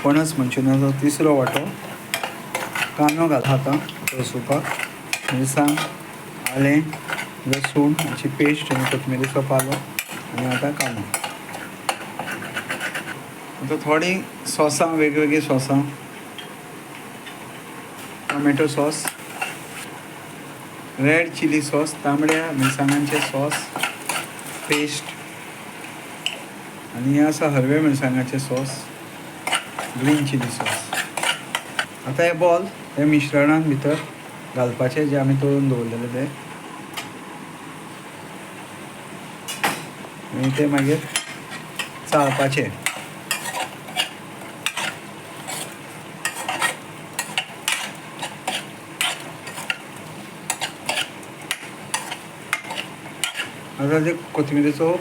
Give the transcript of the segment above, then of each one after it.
पणस मंचुरियनाचो तिसरो वांटो. कांदो घालता आतां तळसुपाक, मिरसांग, आलें, लसूण हाची पेस्ट आनी कोथमिरेचो पालो आनी आतां कांदो. आतां थोडीं सॉसां, वेगवेगळीं सॉसां, tomato sauce, red chilli sauce, तांबड्या मिरसांगांचे सॉस पेस्ट, आनी हें आसा हरव्या मिरसांगाचें सॉस, ग्रीन चिली सॉस. आतां हे बॉल हे मिश्रणान भितर घालपाचे जे आमी तळून दवरलेले ते, आनी ते मागीर चाळपाचे. आतां जे कोथमिरेचो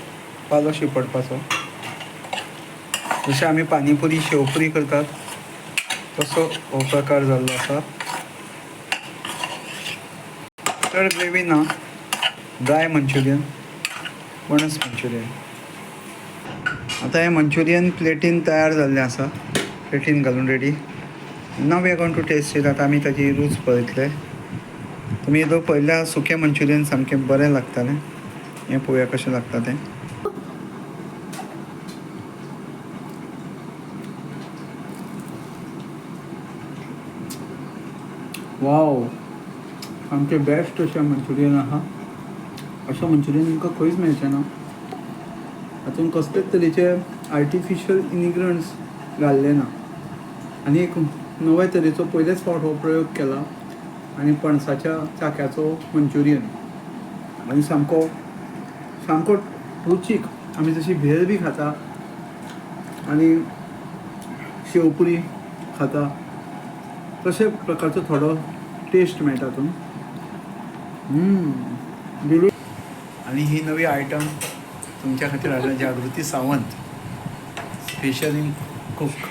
पालो शिपडपाचो. जशें आमी पानीपुरी शेवपुरी करतात तसो हो प्रकार जाल्लो आसा. चड ग्रेवी ना, ड्राय मंचुरियन, पणस मंचुरियन. आतां हें मंचुरियन प्लेटीन तयार जाल्लें आसा, प्लेटीन घालून ready. Now we are going to test it. आतां आमी ताची रूच पळयतले. तुमी येदो पयल्या सुकें मंचुरियन सामकें बरें लागतालें. हें पळोवया कशें लागता तें. वाव, सामकें बेस्ट अशें मंचुरियन आहा. अशें मंचुरियन तुमकां खंयच मेळचें ना. हातूंत कसलेच तरेचे आर्टिफिशियल इनग्रिडियंट्स घाल्ले ना. आनी एक नवे तरेचो पयलेच फावट हो प्रयोग केला. आनी पणसाच्या चाक्याचो मंचुरियन आनी सामको सामको रुचीक. आमी जशी भेळ बी खाता आनी शेवपुरी खाता तशे प्रकारचो थोडो टेस्ट मेळटा हातूंत. आनी ही नवी आयटम तुमच्या खातीर हाडल्या जागृती सावंत, स्पेशल इन कूक.